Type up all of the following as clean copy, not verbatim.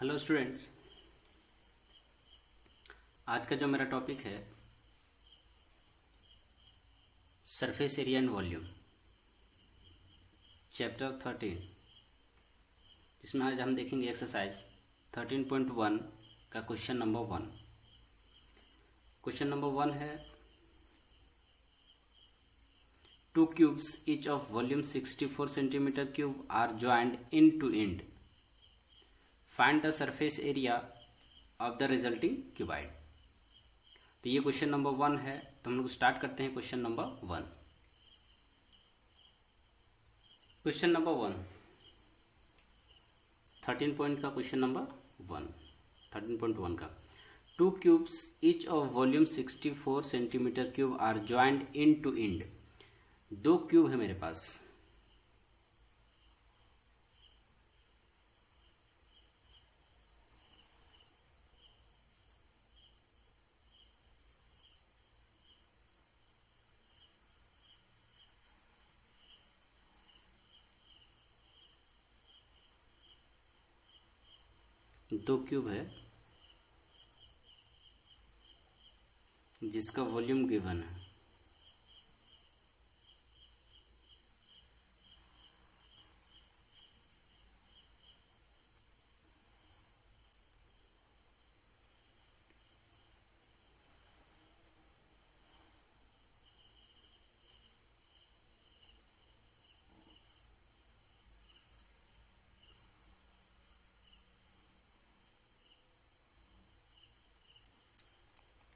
Hello students, आज का जो मेरा टॉपिक है surface area and volume, chapter 13, जिसमें आज हम देखेंगे एक्सरसाइज 13.1 का क्वेश्चन नंबर 1। क्वेश्चन नंबर 1 है, two cubes each of volume 64 centimetre cube are joined in to end, find the surface area of the resulting cuboid. तो ये question number 1 है। तो हम लोग स्टार्ट करते हैं question number 1। Question number 1 13 point का क्वेश्चन नंबर 1 13.1 का, two cubes each of volume 64 centimetre cube are joined in to end. दो क्यूब है मेरे पास, दो क्यूब है जिसका वॉल्यूम गिवन है।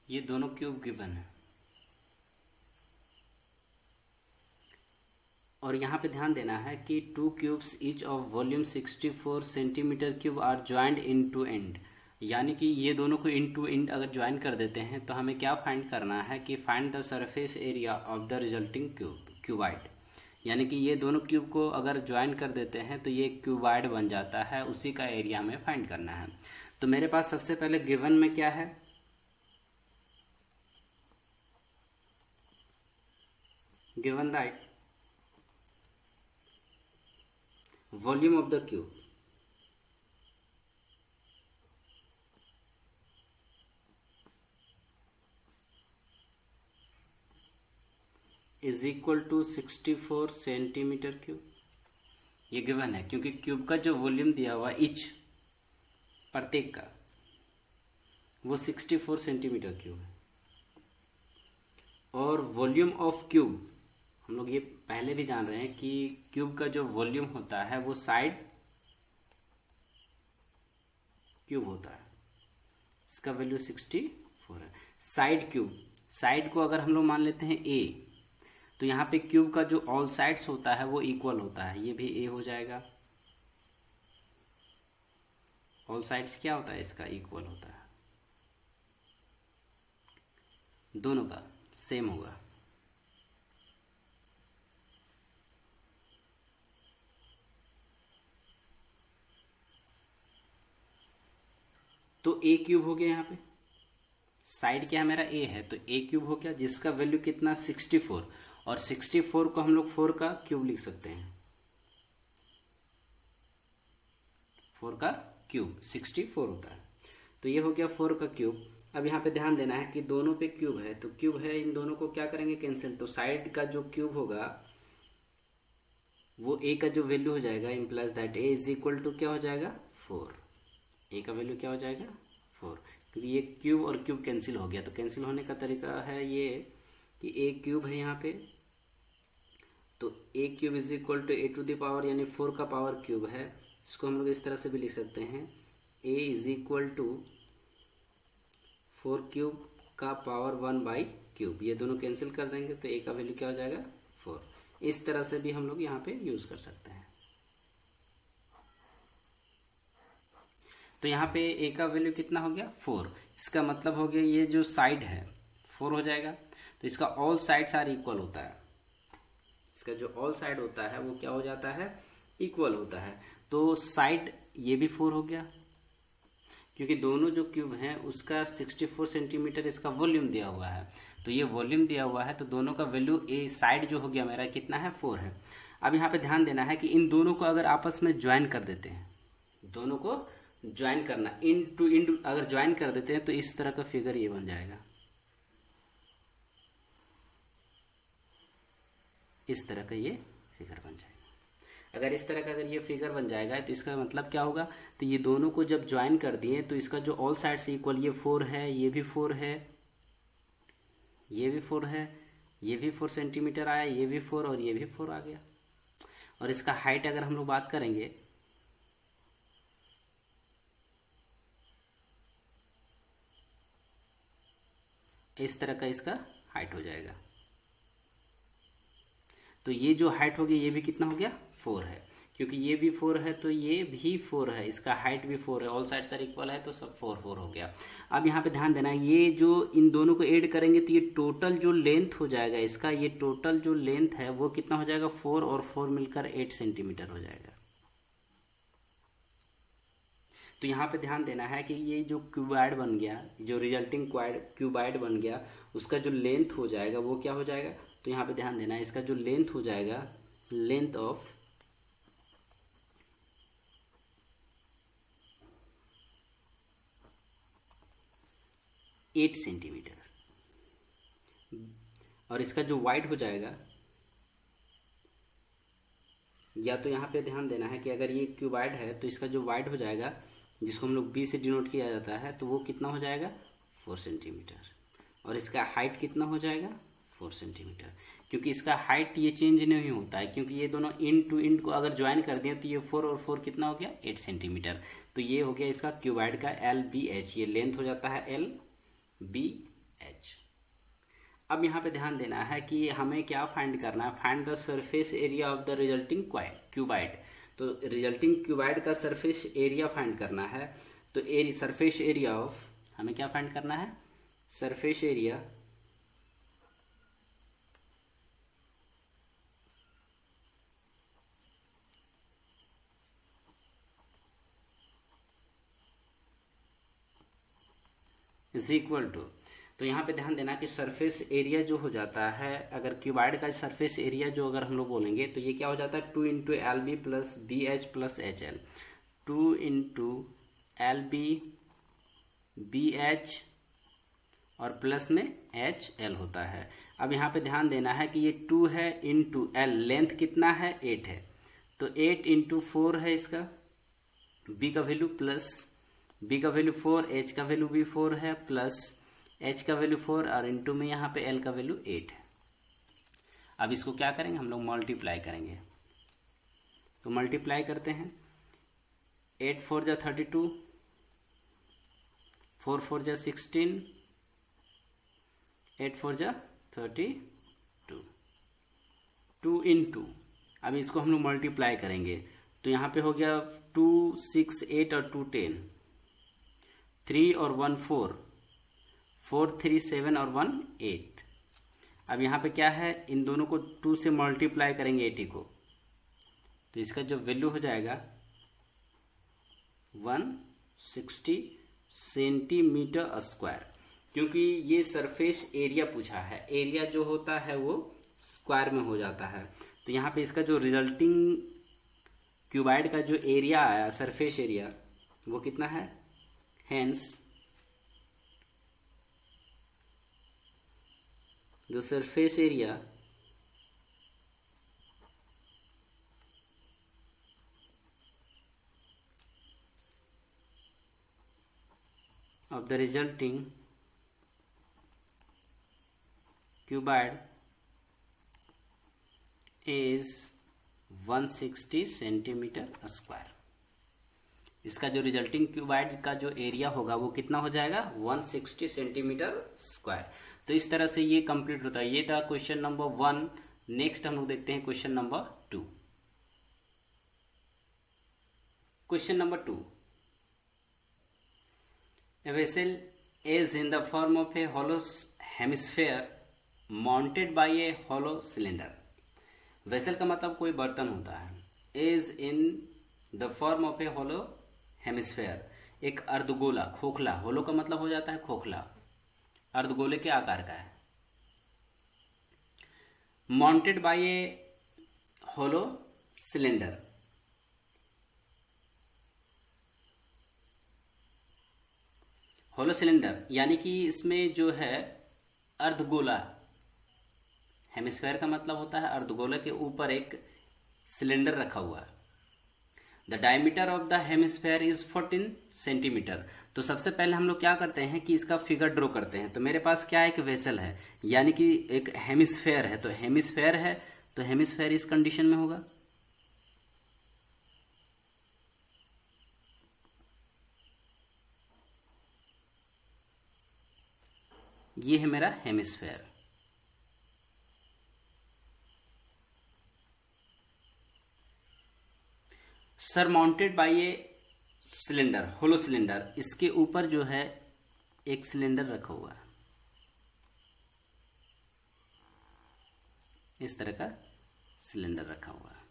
ये दोनों क्यूब गिवन है और यहाँ पे ध्यान देना है कि two cubes each of volume 64 centimetre cube are joined in to end, यानी कि ये दोनों को इन टू एंड अगर ज्वाइन कर देते हैं तो हमें क्या फाइंड करना है कि find the surface area of the resulting cuboid. यानी कि ये दोनों क्यूब को अगर ज्वाइन कर देते हैं तो ये क्यूबाइड बन जाता है, उसी का एरिया हमें फाइंड करना है। तो मेरे पास सबसे पहले गिवन में क्या है, given that volume of the cube is equal to 64 centimetre cube. ये गिवन है क्योंकि क्यूब का जो वॉल्यूम दिया हुआ इच प्रत्येक का वो 64 सेंटीमीटर क्यूब है, और वॉल्यूम ऑफ क्यूब हम लोग ये पहले भी जान रहे हैं कि क्यूब का जो वॉल्यूम होता है वो साइड क्यूब होता है, इसका वैल्यू 64 है। साइड क्यूब, साइड को अगर हम लोग मान लेते हैं ए, तो यहाँ पे क्यूब का जो ऑल साइड्स होता है वो इक्वल होता है, ये भी ए हो जाएगा। ऑल साइड्स क्या होता है, इसका इक्वल होता है, दोनों का सेम होगा। तो ए क्यूब हो गया, यहाँ पे साइड क्या है मेरा ए है, तो ए क्यूब हो गया जिसका वैल्यू कितना 64, और 64 को हम लोग 4 का क्यूब लिख सकते हैं, 4 का क्यूब 64 होता है। तो ये हो गया 4 का क्यूब। अब यहाँ पे ध्यान देना है कि दोनों पे क्यूब है, तो क्यूब है, इन दोनों को क्या करेंगे, कैंसिल। तो साइड का जो क्यूब होगा वो ए का जो वैल्यू हो जाएगा, implies that A is equal to क्या हो जाएगा 4। ए का वैल्यू क्या हो जाएगा 4, क्योंकि ये क्यूब और क्यूब कैंसिल हो गया। तो कैंसिल होने का तरीका है ये कि ए क्यूब है यहाँ पे, तो A cube is equal to A to the power, यानी 4 का पावर क्यूब है। इसको हम लोग इस तरह से भी लिख सकते हैं, ए इज इक्वल टू 4 क्यूब का पावर 1 बाई क्यूब। ये दोनों कैंसिल कर देंगे तो ए का वैल्यू क्या हो जाएगा 4। इस तरह से भी हम लोग यहाँ पे यूज कर सकते हैं। तो यहाँ पे ए का वैल्यू कितना हो गया 4, इसका मतलब हो गया ये जो साइड है 4 हो जाएगा। तो इसका ऑल साइड्स आर इक्वल होता है, इसका जो ऑल साइड होता है वो क्या हो जाता है, इक्वल होता है। तो साइड ये भी 4 हो गया, क्योंकि दोनों जो क्यूब हैं उसका 64 सेंटीमीटर इसका वॉल्यूम दिया हुआ है। तो ये वॉल्यूम दिया हुआ है, तो दोनों का वैल्यू ए साइड जो हो गया मेरा कितना है 4 है। अब यहाँ पे ध्यान देना है कि इन दोनों को अगर आपस में ज्वाइन कर देते हैं, दोनों को ज्वाइन करना, इन टू इन अगर ज्वाइन कर देते हैं तो इस तरह का फिगर ये बन जाएगा, इस तरह का ये फिगर बन जाएगा। अगर इस तरह का अगर ये फिगर बन जाएगा तो इसका मतलब क्या होगा, तो ये दोनों को जब ज्वाइन कर दिए तो इसका जो ऑल साइड से इक्वल, ये 4 है, ये भी 4 है, ये भी 4 है, ये भी 4 सेंटीमीटर आया, ये भी 4 और ये भी 4 आ गया। और इसका हाइट अगर हम लोग बात करेंगे, इस तरह का इसका हाइट हो जाएगा। तो ये जो हाइट हो गई ये भी कितना हो गया, 4 है, क्योंकि ये भी 4 है तो ये भी 4 है, इसका हाइट भी 4 है, ऑल साइड्स आर इक्वल है तो सब 4 4 हो गया। अब यहाँ पे ध्यान देना, ये जो इन दोनों को ऐड करेंगे तो ये टोटल जो लेंथ हो जाएगा इसका, ये टोटल जो लेंथ है वो कितना हो जाएगा, 4 और 4 मिलकर 8 सेंटीमीटर हो जाएगा। तो यहाँ पे ध्यान देना है कि ये जो क्यूबाइड बन गया, जो रिजल्टिंग क्यूबाइड बन गया, उसका जो लेंथ हो जाएगा वो क्या हो जाएगा, तो यहाँ पे ध्यान देना है, इसका जो लेंथ हो जाएगा, लेंथ ऑफ 8 सेंटीमीटर, और इसका जो वाइड हो जाएगा, या तो यहाँ पे ध्यान देना है कि अगर ये क्यूबाइड है तो इसका जो वाइड हो जाएगा, जिसको हम लोग बी से डिनोट किया जाता है, तो वो कितना हो जाएगा, 4 सेंटीमीटर, और इसका हाइट कितना हो जाएगा, 4 सेंटीमीटर, क्योंकि इसका हाइट ये चेंज नहीं होता है, क्योंकि ये दोनों इन टू इन को अगर ज्वाइन कर दिए तो ये 4 और 4 कितना हो गया, 8 सेंटीमीटर। तो ये हो गया इसका क्यूबाइड का LBH, ये लेंथ हो जाता है LBH। अब यहाँ पे ध्यान देना है कि हमें क्या फाइंड करना है, find the surface area of the resulting cuboid. तो रिजल्टिंग क्यूबाइड का सरफेस एरिया फाइंड करना है। तो सरफेस एरिया ऑफ, हमें क्या फाइंड करना है, surface area is equal to, तो यहाँ पे ध्यान देना कि सरफेस एरिया जो हो जाता है, अगर क्यूबाइड का सरफेस एरिया जो अगर हम लोग बोलेंगे तो ये क्या हो जाता है, 2 into LB plus BH plus HL, 2 into LB BH और प्लस में HL होता है। अब यहाँ पे ध्यान देना है कि ये 2 है इंटू L, लेंथ कितना है, 8 है, तो 8 इंटू 4 है इसका, B का वैल्यू प्लस B का वैल्यू 4, H का वैल्यू भी 4 है, प्लस H का वैल्यू 4 और इंटू में यहाँ पे L का वैल्यू 8 है। अब इसको क्या करेंगे, हम लोग मल्टीप्लाई करेंगे। तो मल्टीप्लाई करते हैं, 8 4 जा 32, 4 4 जा 16, 8 4 जा 32, 2 इंटू, अब इसको हम लोग मल्टीप्लाई करेंगे तो यहाँ पे हो गया 2 6 8 और 2 10, 3 और 1 4, 4 3 7 और 1 8। अब यहाँ पे क्या है, इन दोनों को 2 से मल्टीप्लाई करेंगे 80 को, तो इसका जो वैल्यू हो जाएगा 160 सेंटीमीटर स्क्वायर, क्योंकि ये सरफेस एरिया पूछा है, एरिया जो होता है वो स्क्वायर में हो जाता है। तो यहाँ पे इसका जो रिजल्टिंग क्यूबाइड का जो एरिया आया, सरफेस एरिया, वो कितना है, hence the surface area of the resulting cuboid is 160 centimetre square. इसका जो रिजल्टिंग क्यूबाइड का जो एरिया होगा वो कितना हो जाएगा, 160 सेंटीमीटर स्क्वायर। तो इस तरह से ये कंप्लीट होता है। ये था क्वेश्चन नंबर 1। नेक्स्ट हम लोग देखते हैं question number 2। Question number 2, A vessel is in the form of a hollow hemisphere mounted by a hollow cylinder. Vessel का मतलब कोई बर्तन होता है। Is in the form of a hollow hemisphere, एक अर्धगोला, खोखला, होलो का मतलब हो जाता है खोखला, अर्धगोले के आकार का है। Mounted by a hollow cylinder, hollow cylinder यानी कि इसमें जो है अर्धगोला, हेमिस्फेयर का मतलब होता है अर्धगोला के ऊपर एक सिलेंडर रखा हुआ है। The diameter of the hemisphere is 14 centimetre. तो सबसे पहले हम लोग क्या करते हैं कि इसका फिगर ड्रॉ करते हैं। तो मेरे पास क्या एक वेसल है, यानी कि एक हेमिस्फेयर है। तो हेमिस्फेयर है तो हेमिस्फेयर इस कंडीशन में होगा। ये है मेरा hemisphere. Surmounted by a cylinder, hollow cylinder, इसके ऊपर जो है एक सिलेंडर रखा हुआ है, इस तरह का सिलेंडर रखा हुआ है।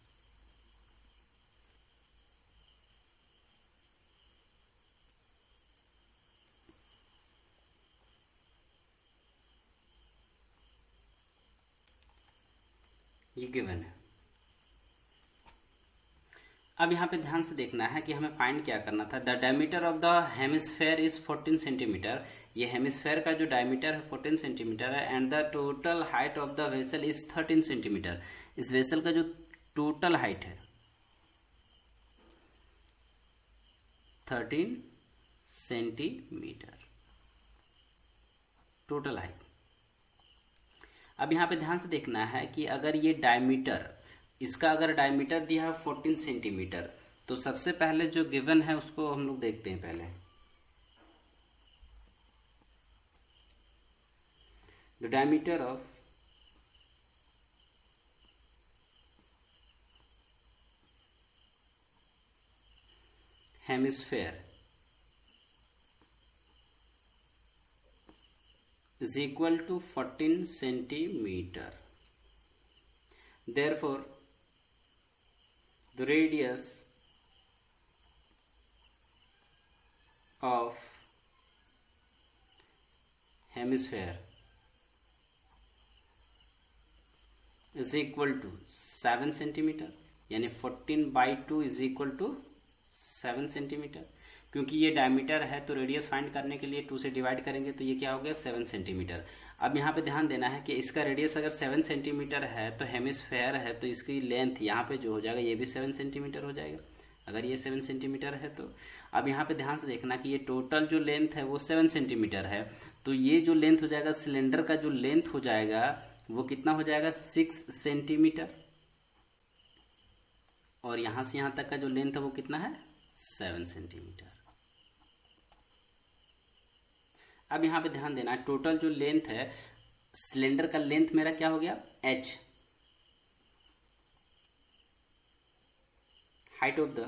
ये गिवन है। अब यहाँ पे ध्यान से देखना है कि हमें फाइंड क्या करना था। The diameter of the hemisphere is 14 centimetre. ये हेमिस्फेयर का जो डायमीटर है 14 सेंटीमीटर है। And the total height of the vessel is 13 centimetre. इस वेसल का जो टोटल हाइट है 13 सेंटीमीटर, टोटल हाइट। अब यहाँ पे ध्यान से देखना है कि अगर ये डायमीटर, इसका अगर डायमीटर दिया है 14 सेंटीमीटर, तो सबसे पहले जो गिवन है उसको हम लोग देखते हैं पहले। The diameter of hemisphere is equal to 14 centimeter. Therefore, the radius of hemisphere is equal to 7 centimeter, यानी 14/2 is equal to 7 सेंटीमीटर। क्योंकि ये डायमीटर है तो रेडियस फाइंड करने के लिए 2 से डिवाइड करेंगे तो ये क्या हो गया 7 सेंटीमीटर। अब यहाँ पे ध्यान देना है कि इसका रेडियस अगर 7 सेंटीमीटर है तो हेमिस्फेयर है तो इसकी लेंथ यहाँ पे जो हो जाएगा ये भी 7 सेंटीमीटर हो जाएगा, अगर ये 7 सेंटीमीटर है तो। अब यहाँ पे ध्यान से देखना कि ये टोटल जो लेंथ है वो 7 सेंटीमीटर है, तो ये जो लेंथ हो जाएगा सिलेंडर का, जो लेंथ हो जाएगा वो कितना हो जाएगा 6 सेंटीमीटर, और यहाँ से यहाँ तक का जो लेंथ है वो कितना है 7 सेंटीमीटर। अब यहाँ पे ध्यान देना, टोटल जो लेंथ है सिलेंडर का, लेंथ मेरा क्या हो गया h, height of the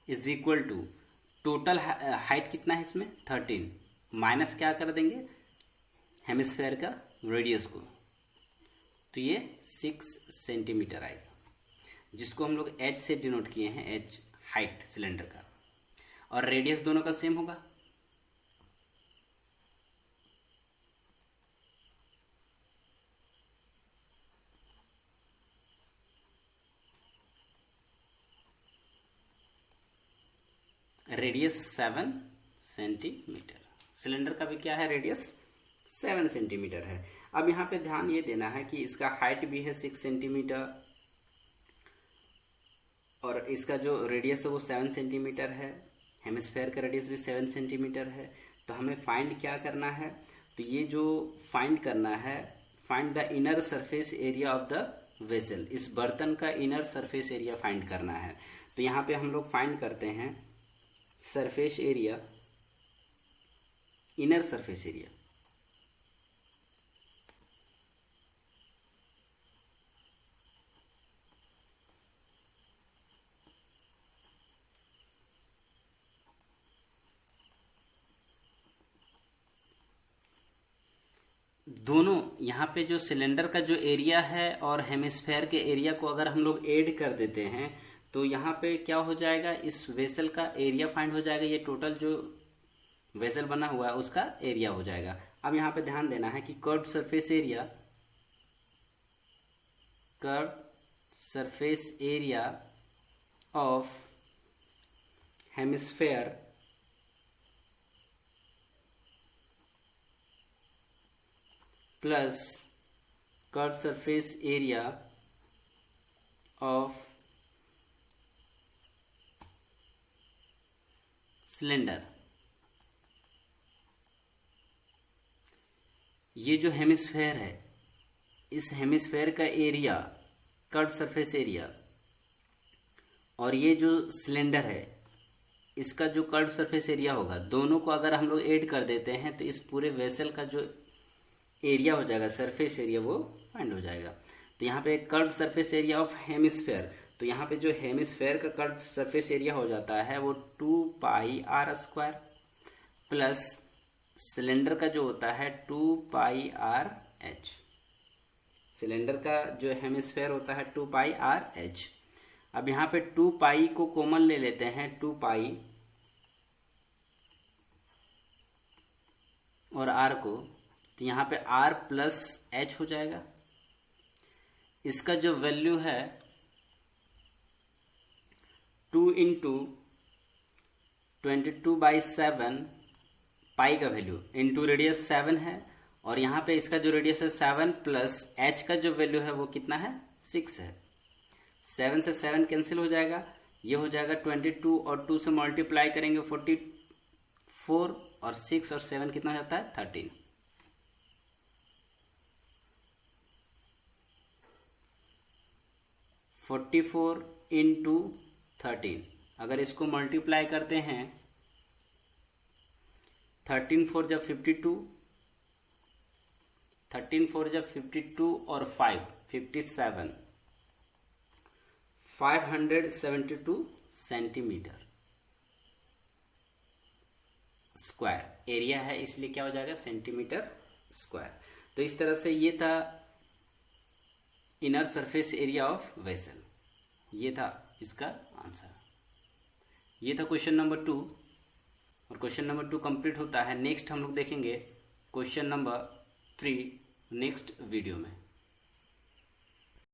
is equal to total height कितना है इसमें 13, माइनस क्या कर देंगे हेमिस्फेयर का रेडियस को, तो ये 6 सेंटीमीटर आएगा, जिसको हम लोग h से डिनोट किए हैं, h हाइट सिलेंडर का, और रेडियस दोनों का सेम होगा। रेडियस 7 सेंटीमीटर, सिलेंडर का भी क्या है रेडियस 7 सेंटीमीटर है। अब यहाँ पे ध्यान ये देना है कि इसका हाइट भी है 6 सेंटीमीटर और इसका जो रेडियस है वो 7 सेंटीमीटर है, हेमिस्फेयर का रेडियस भी 7 सेंटीमीटर है। तो हमें फाइंड क्या करना है, तो ये जो फाइंड करना है, find the inner surface area of the vessel, इस बर्तन का इनर सरफेस एरिया फाइंड करना है। तो यहाँ पे हम लोग फाइंड करते हैं surface area, inner surface area. दोनों यहाँ पे जो सिलेंडर का जो एरिया है और हेमिस्फेयर के एरिया को अगर हम लोग ऐड कर देते हैं तो यहाँ पे क्या हो जाएगा, इस वेसल का एरिया फाइंड हो जाएगा, ये टोटल जो वेसल बना हुआ है उसका एरिया हो जाएगा। अब यहाँ पे ध्यान देना है कि curve surface area, curve surface area of hemisphere plus curve surface area of cylinder. ये जो हेमिस्फेयर है, इस हेमिस्फेयर का एरिया कर्व सरफेस एरिया और ये जो सिलेंडर है इसका जो कर्व सरफेस एरिया होगा, दोनों को अगर हम लोग ऐड कर देते हैं तो इस पूरे वेसल का जो एरिया हो जाएगा, सरफेस एरिया, वो फाइंड हो जाएगा। तो यहाँ पे curve surface area of hemisphere, तो यहाँ पे जो हेमिस्फेयर का कर्व सरफेस एरिया हो जाता है वो 2πr² प्लस सिलेंडर का जो होता है 2πrh। सिलेंडर का जो हेमिस्फेयर होता है 2πrh। अब यहाँ पे 2π को कॉमन ले लेते हैं, 2π और r को, तो यहाँ पे r प्लस h हो जाएगा। इसका जो वैल्यू है 2 इंटू 22/7 पाई का वैल्यू इंटू रेडियस 7 है, और यहाँ पे इसका जो रेडियस है 7 प्लस h का जो वैल्यू है वो कितना है, 6 है। 7 से 7 कैंसिल हो जाएगा, ये हो जाएगा 22 और 2 से मल्टीप्लाई करेंगे 44 और 6 और 7 कितना हो जाता है, 13। (44 इंटू 13) अगर इसको मल्टीप्लाई करते हैं 13 4 जब 52, 13 4 जब 52 और 5 57, 572 सेंटीमीटर स्क्वायर एरिया है, इसलिए क्या हो जाएगा, सेंटीमीटर स्क्वायर। तो इस तरह से ये था inner surface area of vessel, ये था इसका आंसर। ये था क्वेश्चन नंबर 2 और क्वेश्चन नंबर 2 कंप्लीट होता है। नेक्स्ट हम लोग देखेंगे क्वेश्चन नंबर 3 नेक्स्ट वीडियो में।